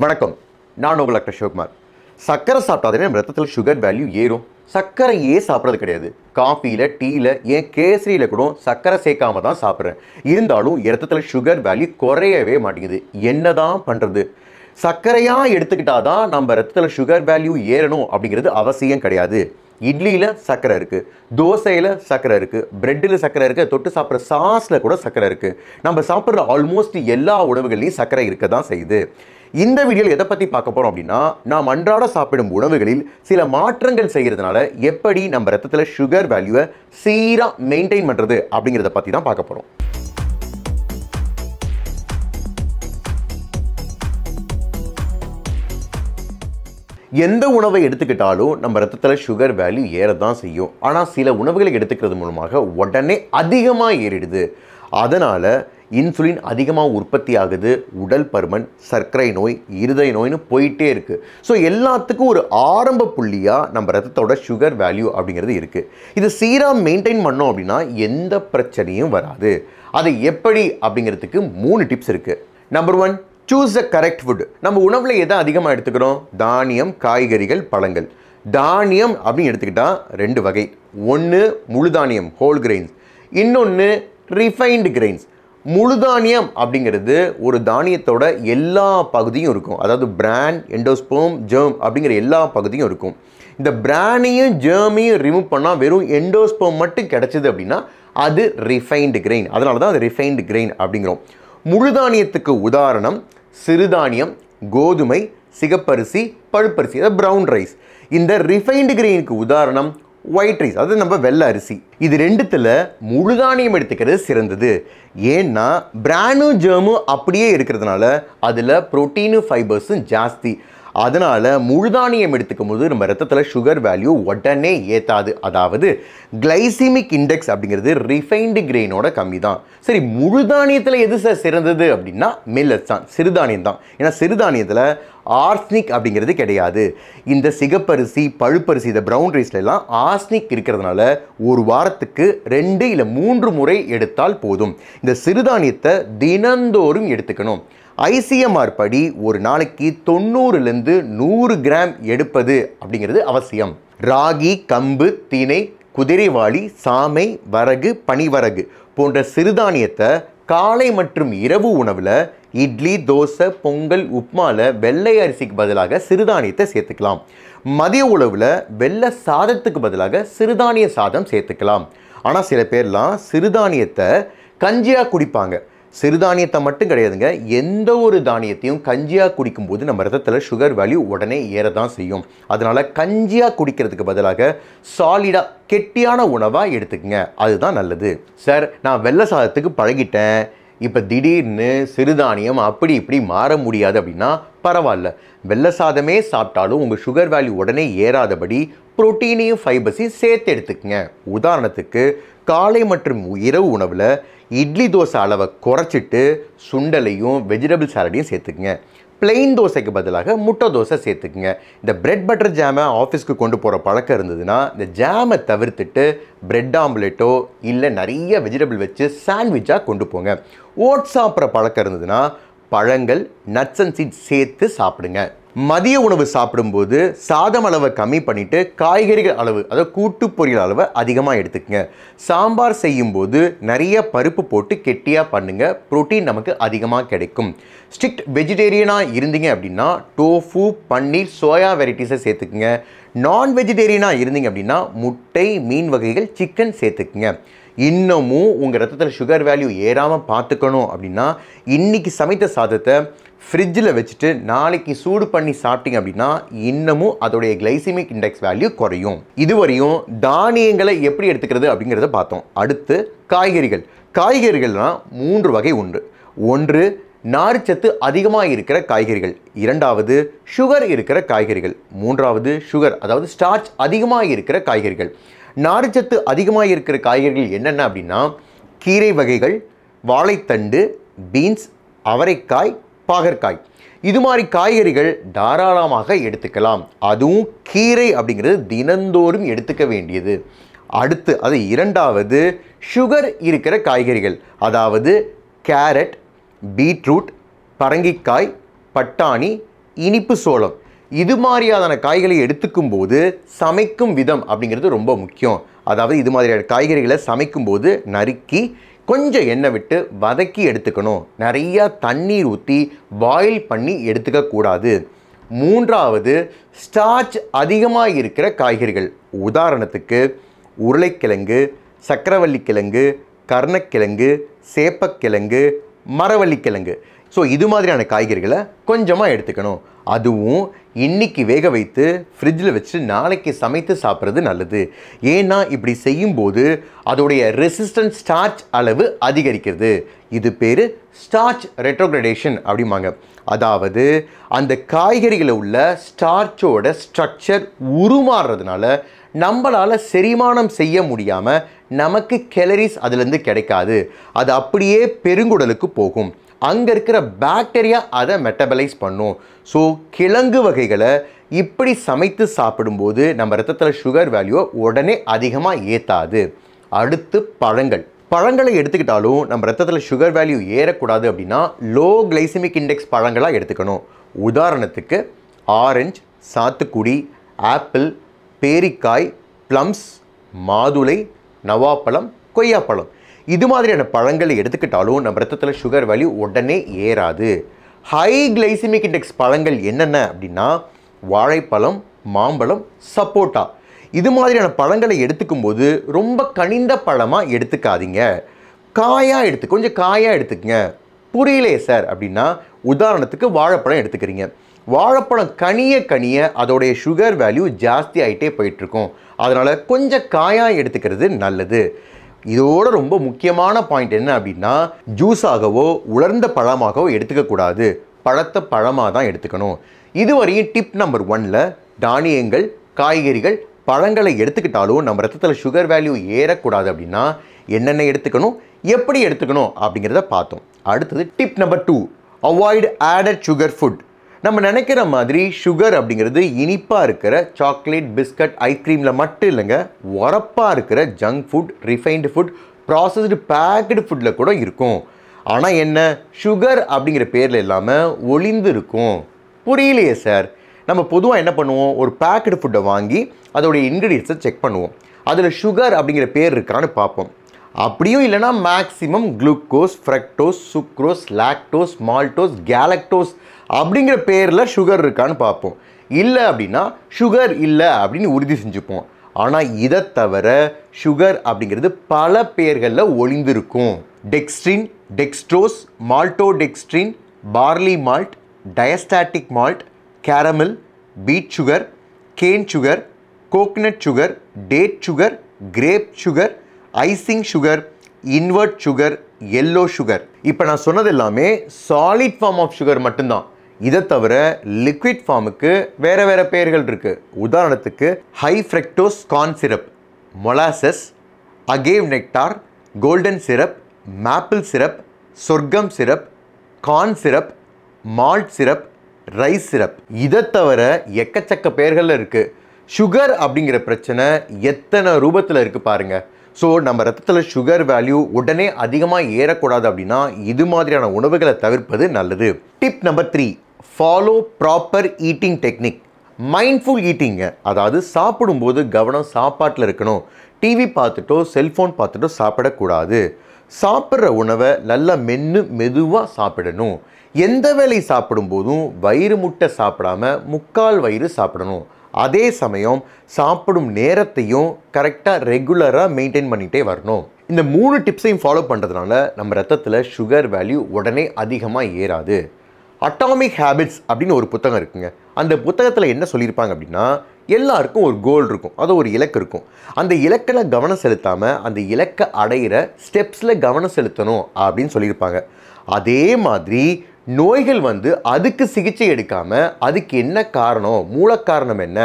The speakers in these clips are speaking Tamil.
வணக்கம். நான் உங்கள் டாக்டர் சிவகுமார். சர்க்கரை சாப்பிட்டாதே நம்ம ரத்தத்தில் சுகர் வேல்யூ ஏறும். சர்க்கரையே சாப்பிட்றது கிடையாது. காஃபியில், டீயில், ஏன் கேசரியில் கூட சர்க்கரை சேர்க்காம தான் சாப்பிட்றேன். இருந்தாலும் ரத்தத்தில் சுகர் வேல்யூ குறையவே மாட்டேங்குது. என்ன தான் பண்ணுறது? சர்க்கரையாக எடுத்துக்கிட்டால் தான் நம்ம ரத்தத்தில் சுகர் வேல்யூ ஏறணும் அப்படிங்கிறது அவசியம் கிடையாது. இட்லியில் சர்க்கரை இருக்குது, தோசையில் சர்க்கரை இருக்குது, பிரெட்டில் சர்க்கரை இருக்குது, தொட்டு சாப்பிட்ற சாஸில் கூட சர்க்கரை இருக்குது. நம்ம சாப்பிட்ற ஆல்மோஸ்ட் எல்லா உணவுகள்லையும் சர்க்கரை இருக்க தான் செய்யுது. இந்த வீடியோவில் எதை பற்றி பார்க்க போகிறோம் அப்படின்னா, நாம் அன்றாட சாப்பிடும் உணவுகளில் சில மாற்றங்கள் செய்கிறதுனால எப்படி நம்ம ரத்தத்தில் சுகர் வேல்யூவை சீராக மெயின்டைன் பண்ணுறது அப்படிங்கிறத பற்றி தான் பார்க்க போகிறோம். எந்த உணவை எடுத்துக்கிட்டாலும் நம்ம ரத்தத்தில் சுகர் வேல்யூ ஏறதான் செய்யும். ஆனால் சில உணவுகளை எடுத்துக்கிறது மூலமாக உடனே அதிகமாக ஏறிடுது. அதனால் இன்சுலின் அதிகமாக உற்பத்தி ஆகுது, உடல் பருமன், சர்க்கரை நோய், இருதய நோய்னு போயிட்டே இருக்குது. ஸோ எல்லாத்துக்கும் ஒரு ஆரம்ப புள்ளியாக நம்ம ரத்தத்தோட சுகர் வேல்யூ அப்படிங்கிறது இருக்குது. இது சீராக மெயின்டைன் பண்ணோம் அப்படின்னா எந்த பிரச்சனையும் வராது. அது எப்படி அப்படிங்கிறதுக்கு 3 டிப்ஸ் இருக்குது. Number 1, choose the correct food. நம்ம உணவில் எதை அதிகமாக எடுத்துக்கிறோம்? தானியம், காய்கறிகள், பழங்கள். தானியம் அப்படின்னு எடுத்துக்கிட்டால் 2 வகை. ஒன்று முழு தானியம், ஹோல் கிரெயின்ஸ். இன்னொன்று ரிஃபைன்டு கிரெயின்ஸ். முழுதானியம் அப்படிங்கிறது ஒரு தானியத்தோட எல்லா பகுதியும் இருக்கும். அதாவது பிரான், எண்டோஸ்போம், ஜெர்ம் அப்படிங்கிற எல்லா பகுதியும் இருக்கும். இந்த பிரானையும் ஜெர்மையும் ரிமூவ் பண்ணால் வெறும் எண்டோஸ்போம் மட்டும் கிடைச்சிது அப்படின்னா அது ரிஃபைன்டு கிரெயின். அதனால தான் அது ரிஃபைன்டு கிரெயின் அப்படிங்கிறோம். முழுதானியத்துக்கு உதாரணம் சிறுதானியம், கோதுமை, சிகப்பரிசி, பழுப்பரிசி, அதாவது ப்ரௌன் ரைஸ். இந்த ரிஃபைன்டு கிரெயினுக்கு உதாரணம் ஒயிட் ரைஸ், அது நம்ம வெள்ளை அரிசி. இது ரெண்டுத்தில் முழுதானியம் எடுத்துக்கிறது சிறந்தது. ஏன்னா பிரானும் ஜெர்மும் அப்படியே இருக்கிறதுனால அதில் புரோட்டீனும் ஃபைபர்ஸும் ஜாஸ்தி. அதனால் முழுதானியம் எடுத்துக்கும் போது நம்ம ரத்தத்தில் சுகர் வேல்யூ உடனே ஏற்றாது. அதாவது கிளைசிமிக் இண்டெக்ஸ் அப்படிங்கிறது ரிஃபைன்டு கிரெயினோட கம்மி தான். சரி, முழுதானியத்தில் எது சார் சிறந்தது அப்படின்னா மில்லட்ஸ் தான், சிறுதானியம் தான். ஏன்னா சிறுதானியத்தில் ஆர்ஸ்னிக் அப்படிங்கிறது கிடையாது. இந்த சிகப்பரிசி, பழுப்பரிசி, இந்த ப்ரௌன் ரைஸ்லாம் ஆர்ஸ்னிக் இருக்கிறதுனால ஒரு வாரத்துக்கு 2 இல்லை 3 முறை எடுத்தால் போதும். இந்த சிறுதானியத்தை தினந்தோறும் எடுத்துக்கணும். ஐசிஎம்ஆர் படி ஒரு நாளைக்கு 90லேருந்து 100 கிராம் எடுப்பது அப்படிங்கிறது அவசியம். ராகி, கம்பு, திணை, குதிரைவாளி, சாமை, வரகு, பனிவரகு போன்ற சிறுதானியத்தை காலை மற்றும் இரவு உணவில் இட்லி, தோசை, பொங்கல், உப்மாவில் வெள்ளை அரிசிக்கு பதிலாக சிறுதானியத்தை சேர்த்துக்கலாம். மதிய உணவில் வெள்ளை சாதத்துக்கு பதிலாக சிறுதானிய சாதம் சேர்த்துக்கலாம். ஆனால் சில பேர்லாம் சிறுதானியத்தை கஞ்சியாக குடிப்பாங்க. சிறுதானியத்தை மட்டும் கிடையாதுங்க, எந்த ஒரு தானியத்தையும் கஞ்சியாக குடிக்கும்போது நம்ம ரத்தத்தில் சுகர் வேல்யூ உடனே ஏறதான் செய்யும். அதனால் கஞ்சியாக குடிக்கிறதுக்கு பதிலாக சாலிடாக கெட்டியான உணவாக எடுத்துக்கங்க, அதுதான் நல்லது. சார், நான் வெள்ளை சாதத்துக்கு பழகிட்டேன், இப்போ திடீர்னு சிறுதானியம் அப்படி இப்படி மாற முடியாது அப்படின்னா பரவாயில்ல. வெள்ளை சாதமே சாப்பிட்டாலும் உங்கள் சுகர் வேல்யூ உடனே ஏறாதபடி புரோட்டீனையும் ஃபைபர்ஸையும் சேர்த்து எடுத்துக்கங்க. உதாரணத்துக்கு காலை மற்றும் இரவு உணவில் இட்லி தோசை அளவை குறைச்சிட்டு சுண்டலையும் வெஜிடபிள் சாலடையும் சேர்த்துக்குங்க. பிளெயின் தோசைக்கு பதிலாக முட்டை தோசை சேர்த்துக்குங்க. இந்த பிரெட் பட்டர் ஜாமை ஆஃபீஸ்க்கு கொண்டு போகிற பழக்கம் இருந்ததுன்னா இந்த ஜாமை தவிர்த்துட்டு பிரெட் ஆம்லெட்டோ இல்லை நிறைய வெஜிடபிள் வச்சு சாண்ட்விச்சாக கொண்டு போங்க. ஓட்ஸ் சாப்பிட்ற பழக்கம் இருந்ததுன்னா பழங்கள், நட்ஸ் அண்ட் சீட்ஸ் சேர்த்து சாப்பிடுங்க. மதிய உணவு சாப்பிடும்போது சாதம் அளவை கம்மி பண்ணிவிட்டு காய்கறிகள் அளவு, அதாவது கூட்டு பொரியல் அளவை அதிகமாக எடுத்துக்கங்க. சாம்பார் செய்யும்போது நிறைய பருப்பு போட்டு கெட்டியாக பண்ணுங்கள், ப்ரோட்டீன் நமக்கு அதிகமாக கிடைக்கும். ஸ்ட்ரிக்ட் வெஜிடேரியனாக இருந்தீங்க அப்படின்னா டோஃபு, பன்னீர், சோயா வெரைட்டிஸை சேர்த்துக்குங்க. நான் வெஜிடேரியனாக இருந்தீங்க அப்படின்னா முட்டை, மீன் வகைகள், சிக்கன் சேர்த்துக்குங்க. இன்னமும் உங்கள் ரத்தத்தில் சுகர் வேல்யூ ஏறாமல் பார்த்துக்கணும் அப்படின்னா இன்றைக்கி சமைத்த சாதத்தை ஃப்ரிட்ஜில் வச்சுட்டு நாளைக்கு சூடு பண்ணி சாப்பிட்டீங்க அப்படின்னா இன்னமும் அதோடைய கிளைசிமிக் இண்டெக்ஸ் வேல்யூ குறையும். இதுவரையும் தானியங்களை எப்படி எடுத்துக்கிறது அப்படிங்கிறத பார்த்தோம். அடுத்து காய்கறிகள். காய்கறிகள்னால் 3 வகை உண்டு. ஒன்று நார்ச்சத்து அதிகமாக இருக்கிற காய்கறிகள், இரண்டாவது சுகர் இருக்கிற காய்கறிகள், மூன்றாவது சுகர் அதாவது ஸ்டார்ச் அதிகமாக இருக்கிற காய்கறிகள். நார்ச்சத்து அதிகமாக இருக்கிற காய்கறிகள் என்னென்ன அப்படின்னா கீரை வகைகள், வாழைத்தண்டு, பீன்ஸ், அவரைக்காய், பாகற்காய். இது மாதிரி காய்கறிகள் தாராளமாக எடுத்துக்கலாம். அதுவும் கீரை அப்படிங்கிறது தினந்தோறும் எடுத்துக்க வேண்டியது. அடுத்து அது இரண்டாவது சுகர் இருக்கிற காய்கறிகள், அதாவது கேரட், பீட்ரூட், பரங்கிக்காய், பட்டாணி, இனிப்பு சோளம், இது மாதிரியான காய்களை எடுத்துக்கும் போது சமைக்கும் விதம் அப்படிங்கிறது ரொம்ப முக்கியம். அதாவது இது மாதிரியான காய்கறிகளை சமைக்கும் போது நறுக்கி கொஞ்சம் எண்ணெய் விட்டு வதக்கி எடுத்துக்கணும். நிறையா தண்ணீர் ஊற்றி பாயில் பண்ணி எடுத்துக்கக்கூடாது. மூன்றாவது, ஸ்டார்ச் அதிகமாக இருக்கிற காய்கறிகள். உதாரணத்துக்கு உருளைக்கிழங்கு, சக்கரவள்ளிக்கிழங்கு, கர்ணக்கிழங்கு, சேப்பக்கிழங்கு, மரவள்ளிக்கிழங்கு. ஸோ இது மாதிரியான காய்கறிகளை கொஞ்சமாக எடுத்துக்கணும். அதுவும் இன்னைக்கு வேக வைத்து ஃப்ரிட்ஜில் வச்சு நாளைக்கு சமைத்து சாப்பிட்றது நல்லது. ஏன்னா இப்படி செய்யும்போது அதோடைய ரெசிஸ்டன்ட் ஸ்டார்ச் அளவு அதிகரிக்கிறது. இது பேர் ஸ்டார்ச் ரெட்ரோகிரடேஷன் அப்படிம்பாங்க. அதாவது அந்த காய்கறிகளில் உள்ள ஸ்டார்ச்சோட ஸ்ட்ரக்சர் உருமாறுறதுனால நம்மளால் செரிமானம் செய்ய முடியாமல் நமக்கு கேலரிஸ் அதுலேருந்து கிடைக்காது. அது அப்படியே பெருங்குடலுக்கு போகும். அங்கே இருக்கிற பாக்டீரியா அதை மெட்டபலைஸ் பண்ணும். ஸோ கிழங்கு வகைகளை இப்படி சமைத்து சாப்பிடும்போது நம்ம ரத்தத்தில் சுகர் வேல்யூவை உடனே அதிகமாக ஏற்றாது. அடுத்து பழங்களை எடுத்துக்கிட்டாலும் நம்ம ரத்தத்தில் சுகர் வேல்யூ ஏறக்கூடாது அப்படின்னா லோ கிளைசிமிக் இண்டெக்ஸ் பழங்களாக எடுத்துக்கணும். உதாரணத்துக்கு ஆரஞ்சு, சாத்துக்குடி, ஆப்பிள், பேரிக்காய், ப்ளம்ஸ், மாதுளை, நவாப்பழம், கொய்யாப்பழம், இது மாதிரியான பழங்களை எடுத்துக்கிட்டாலும் நம்ம ரத்தத்தில் சுகர் வேல்யூ உடனே ஏறாது. ஹை கிளைசிமிக் இண்டெக்ஸ் பழங்கள் என்னென்ன அப்படின்னா வாழைப்பழம், மாம்பழம், சப்போட்டா. இது மாதிரியான பழங்களை எடுத்துக்கும் போது ரொம்ப கனிந்த பழமாக எடுத்துக்காதீங்க. கொஞ்சம் காயாக எடுத்துக்கங்க. புரியலையே சார் அப்படின்னா உதாரணத்துக்கு வாழைப்பழம் எடுத்துக்கிறீங்க. வாழைப்பழம் கனிய அதோடைய சுகர் வேல்யூ ஜாஸ்தி ஆகிட்டே போயிட்டுருக்கும். அதனால் கொஞ்சம் காயாக எடுத்துக்கிறது நல்லது. இதோட ரொம்ப முக்கியமான பாயிண்ட் என்ன அப்படின்னா ஜூஸாகவோ உலர்ந்த பழமாகவோ எடுத்துக்கக்கூடாது. பழத்தை பழமாக தான் எடுத்துக்கணும். இதுவரையும் டிப் நம்பர் 1ல் தானியங்கள், காய்கறிகள், பழங்களை எடுத்துக்கிட்டாலும் நம்ம ரத்தத்தில் சுகர் வேல்யூ ஏறக்கூடாது அப்படின்னா என்னென்ன எடுத்துக்கணும், எப்படி எடுத்துக்கணும் அப்படிங்கிறத பார்த்தோம். அடுத்தது tip number 2, avoid added sugar food. நம்ம நினைக்கிற மாதிரி சுகர் அப்படிங்கிறது இனிப்பாக இருக்கிற சாக்லேட், பிஸ்கட், ஐஸ்கிரீமில் மட்டும் இல்லைங்க. உரப்பாக இருக்கிற junk food, refined food, processed packed ஃபுட்டில் கூட இருக்கும். ஆனால் என்ன, சுகர் அப்படிங்கிற பேரில் இல்லாமல் ஒளிந்து இருக்கும். புரியலையே சார். நம்ம பொதுவாக என்ன பண்ணுவோம், ஒரு பேக்கடு ஃபுட்டை வாங்கி அதோடைய இன்க்ரீடியன்ஸை செக் பண்ணுவோம். அதில் சுகர் அப்படிங்கிற பேர் இருக்கான்னு பார்ப்போம். அப்படியும் இல்லைனா maximum glucose, fructose, sucrose, lactose, maltose, galactose அப்படிங்கிற பேரில் சுகர் இருக்கான்னு பார்ப்போம். இல்லை அப்படின்னா சுகர் இல்லை அப்படின்னு உறுதி செஞ்சுப்போம். ஆனால் இதை தவிர சுகர் அப்படிங்கிறது பல பேர்களில் ஒளிந்திருக்கும். Dextrin, dextrose, maltodextrin, barley malt, diastatic malt, caramel, beet sugar, cane sugar, coconut sugar, date sugar, grape sugar, icing sugar, invert sugar, yellow sugar. இப்போ நான் சொன்னது எல்லாமே சாலிட் ஃபார்ம் ஆஃப் சுகர் மட்டும்தான். இதை தவிர லிக்விட் ஃபார்முக்கு வேறு வேறு பெயர்கள் இருக்குது. உதாரணத்துக்கு high fructose corn syrup, molasses, agave nectar, golden syrup, maple syrup, sorghum syrup, corn syrup, malt syrup, rice syrup. இதை தவிர எக்கச்சக்க பெயர்களில் இருக்குது. சுகர் அப்படிங்கிற பிரச்சனை எத்தனை ரூபத்தில் இருக்குது பாருங்கள். ஸோ நம்ம ரத்தத்தில் சுகர் வேல்யூ உடனே அதிகமாக ஏறக்கூடாது அப்படின்னா இது மாதிரியான உணவுகளை தவிர்ப்பது நல்லது. Tip number 3, follow proper eating technique. Mindful ஈட்டிங்க, அதாவது சாப்பிடும்போது கவனம் சாப்பாட்டில் இருக்கணும். டிவி பார்த்துட்டோ செல்ஃபோன் பார்த்துட்டோ சாப்பிடக்கூடாது. சாப்பிட்ற உணவை நல்லா மெதுவாக சாப்பிடணும். எந்த வேலை சாப்பிடும்போதும் வயிறு முட்டை சாப்பிடாம முக்கால் வயிறு சாப்பிடணும். அதே சமயம் சாப்பிடும் நேரத்தையும் கரெக்டாக ரெகுலராக மெயின்டைன் பண்ணிகிட்டே வரணும். இந்த 3 டிப்ஸையும் ஃபாலோ பண்ணுறதுனால நம்ம ரத்தத்தில் சுகர் வேல்யூ உடனே அதிகமாக ஏறாது. அட்டாமிக் ஹேபிட்ஸ் அப்படின்னு ஒரு புத்தகம் இருக்குங்க. அந்த புத்தகத்தில் என்ன சொல்லியிருப்பாங்க அப்படின்னா எல்லாருக்கும் ஒரு கோல் இருக்கும், அது ஒரு இலக்கு இருக்கும். அந்த இலக்கில் கவனம் செலுத்தாமல் அந்த இலக்கை அடையிற ஸ்டெப்ஸில் கவனம் செலுத்தணும் அப்படின்னு சொல்லியிருப்பாங்க. அதே மாதிரி நோய்கள் அதுக்கு சிகிச்சை எடுக்காமல் அதுக்கு என்ன காரணம், மூல காரணம் என்ன,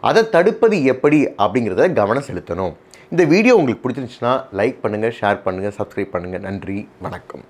அதை தடுப்பது எப்படி அப்படிங்கிறத கவனம் செலுத்தணும். இந்த வீடியோ உங்களுக்கு பிடிச்சிருந்துச்சுன்னா லைக் பண்ணுங்கள், ஷேர் பண்ணுங்கள், சப்ஸ்கிரைப் பண்ணுங்கள். நன்றி, வணக்கம்.